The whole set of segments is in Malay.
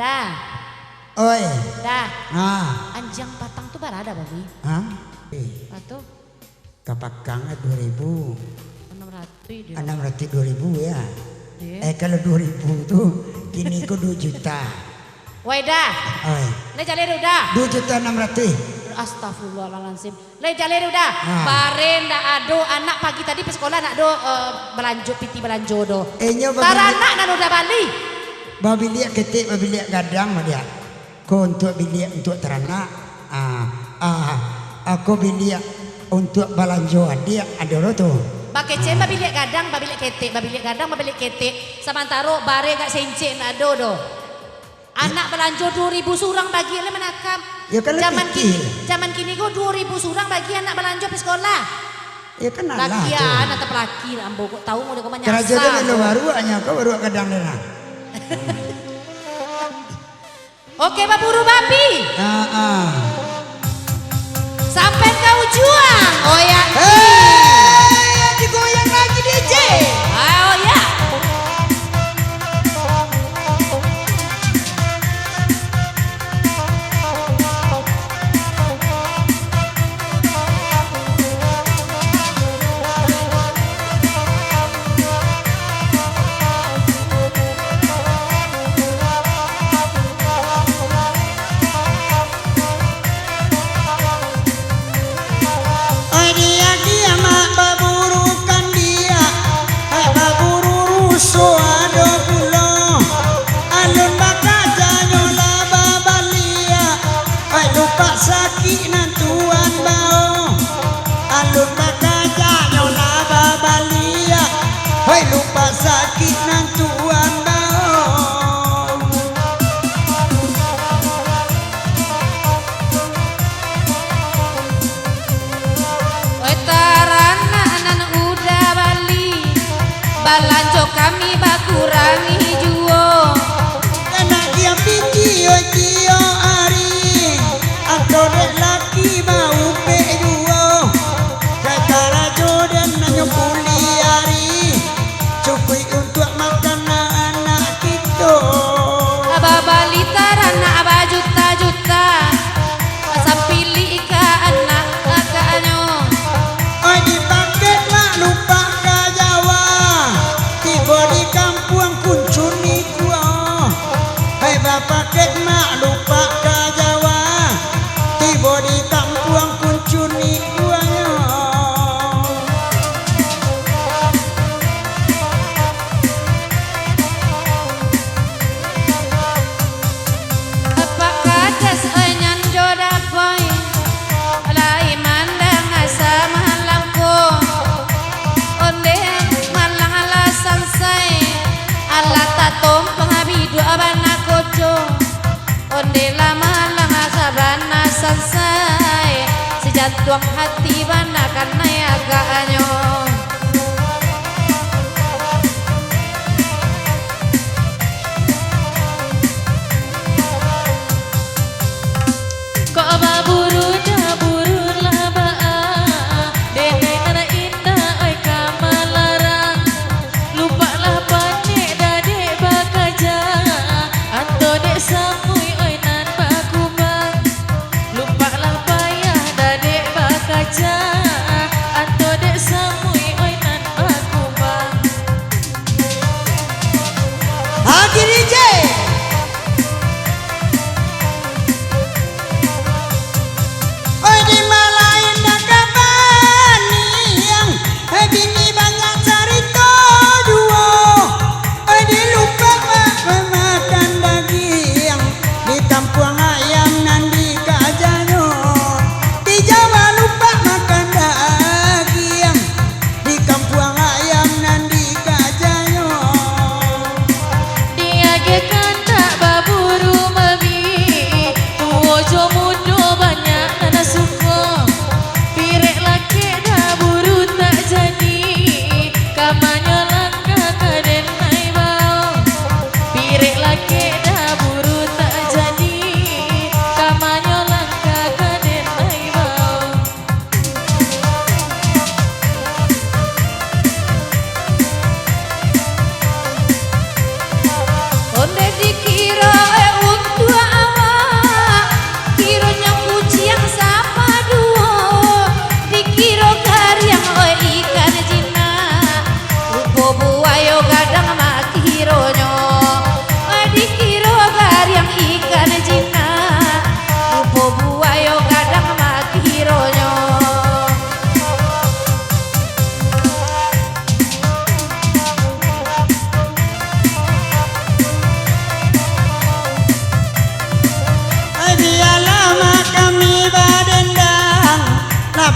Dah. Oi. Dah. Anjang patang tuh berada babi. Atau kapakangnya 2000. 600 600 2.000 ya. Kalau 2000 tuh kini ku 2 juta. Woi dah. Oi. Le jalir udah. 2.600.000. Astagfirullahaladzim. Le jalir udah. Bare ndak ado anak pagi tadi ke sekolah nak do belanja piti belanja do. Taranak nak udah Bali. Babi lihat ketik, babi lihat gadang mah dia. Kau untuk biliak untuk teranak. Aku biliak untuk belanja dia ada tu. Pakai cem babi lihat gadang, babi lihat ketik, babi lihat gadang, babi lihat ketik. Samantaro bare gak sencik nak do. Anak belanja 2.000 surang bagi le menakam. Ya kan zaman kini go 2.000 surang bagi anak belanja di sekolah. Ya kan lah. Laki anak terpelaki ambo kok tahu mau kau nyasar. Kerajaan lo baru hanya kau baru kadang lena. Oke baburu babi. Sampai kau juang. Oh ya. Digoyang lagi DJ. Oh ya. Balanjo kami bakurangi juo. Anak dia video cio ari. Atau dek laki mau pe juo. Kakara jodan nanyo kuliari. Cukup untuk makan anak kita. Aba balita rana aba juta-juta. Asa pilih ika anak kakaknya. Oh di paket mak lupa. Di kampung kuncuni gua. Hai paket mak lupa ke Jawa. Tiba di kampung kuncuni gua. Apa kata seanyan jodoh boy. Lai mandang asa mahalangku. Onde malang alasan say. Ala tatom penghabidu abana koco. Onde lama lang asabana sansay. Sejatuang hati bana karena ya kaanyo. Kok baburu dah buru laba. Dengai nana indah oi kamalarang. Lupa lah panik dadek bakaja. Atau dek samui oi nan bakubang. Lupa lah payah dadek bakaja. Atau dek samui oi nan bakubang. Hagi DJ. Oh di malain nak kabani yang bini banyak cerita juo. Oh di lupa makan daging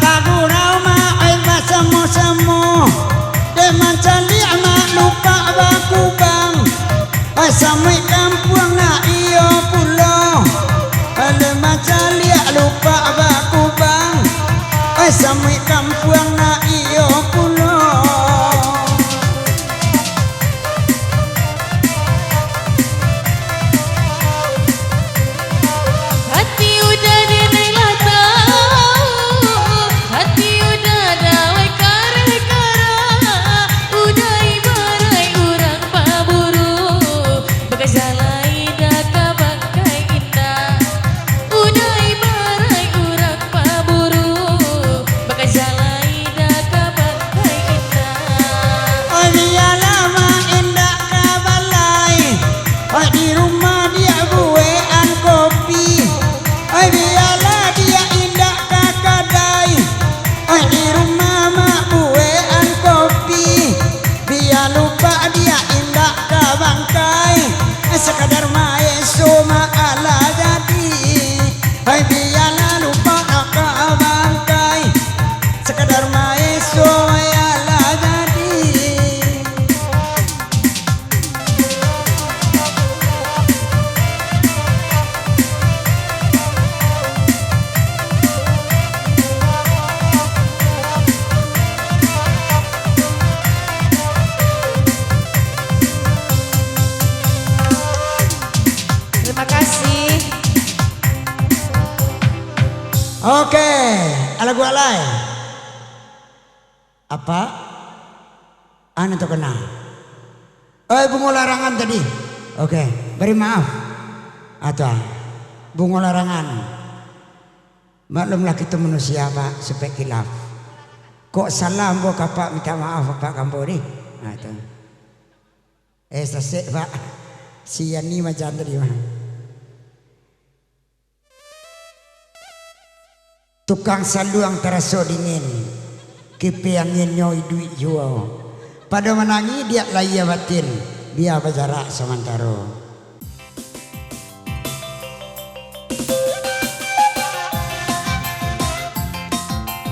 bagurau ma ai basamo-samo de mancali anak lupa bakubang ai samui kampung na iyo pulo de mancali lupa bakubang ai samui kampung na iyo pulo. Sekadar maeso ala jadi hai biarlah lupa ka bangkai sekadar maeso ala jadi. Terima kasih. Oke, lagu alay. Apa? Anu tuh kena. Bunga larangan tadi. Oke, beri maaf. Atau bunga larangan. Maklumlah kita manusia Pak, supaya kilaf. Kok salah mbok Pak minta maaf Pak kampo ni. Nah itu. Sasek Pak. Si Yani macam tadi mah. Tukang saluang terasa dingin, kipi angin nyoi duit jual. Pada menangi dia laya batin, dia berjarak sementara.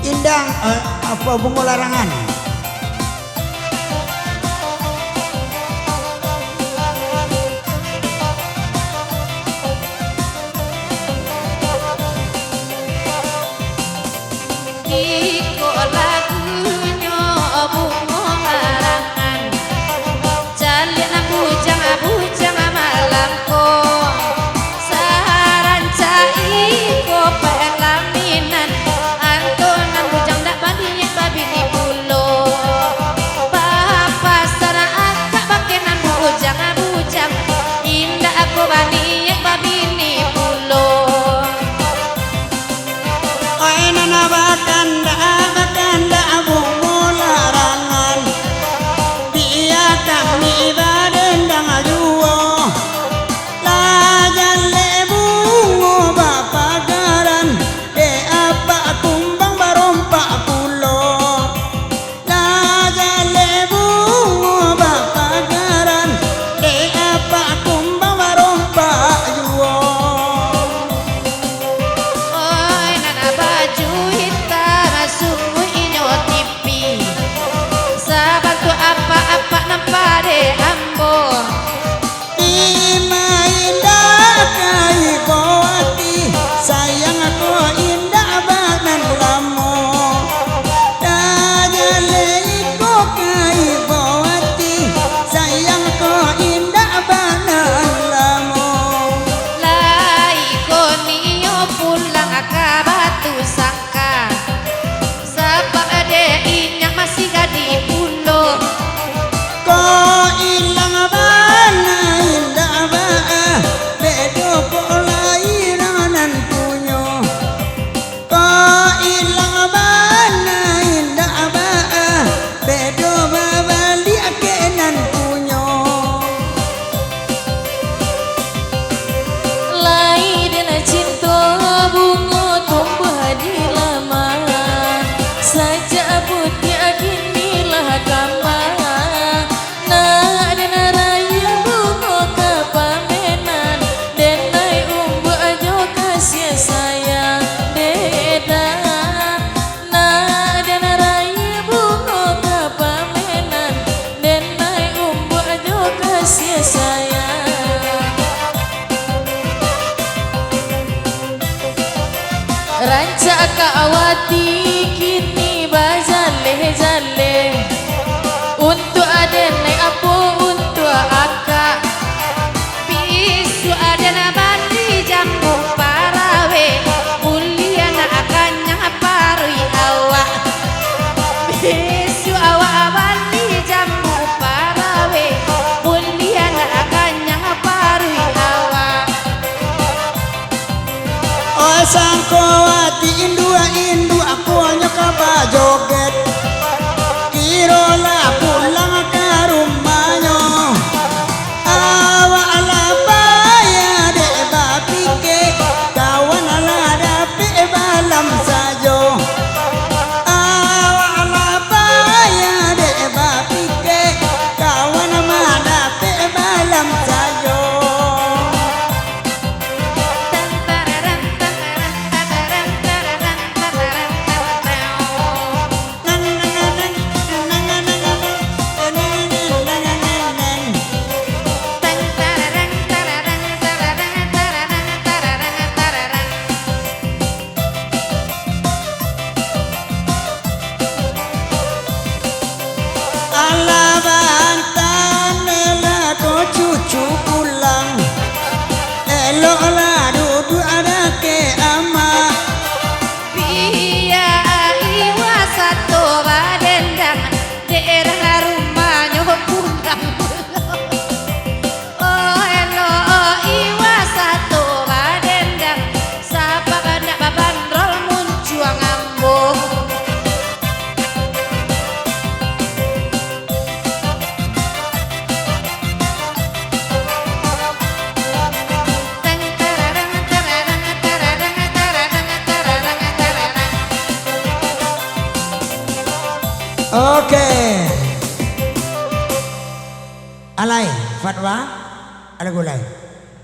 Indang apa bunga larangan? Iko lagunya bunga larangan jalin bujang malamku saharan iko pelaminan antonan bujang dak bani babi di pulau Rancak kaawati kini bazale-zale untuk aden naik apa untuk akak bisu aden abadi jambu parawe mulia nak akan yang parui awak bisu awak abadi jambu parawe mulia nak akan yang parui awak. Oh sangkowati indu aku hanya kaba joget kirola pulang ke rumahnya awak alabaya dek bapike kawan ala dapik balam sajo awak alabaya dek bapike kawan ma dapik balam sajo. Cucu pulang eloklah duduk ada ke ama Pia iwa satu badendang daerah rumahnya pulang oh elo iwa satu badendang sapa anak babandrol muncuang ambo Oke. Alay, fatwa, ada gulai.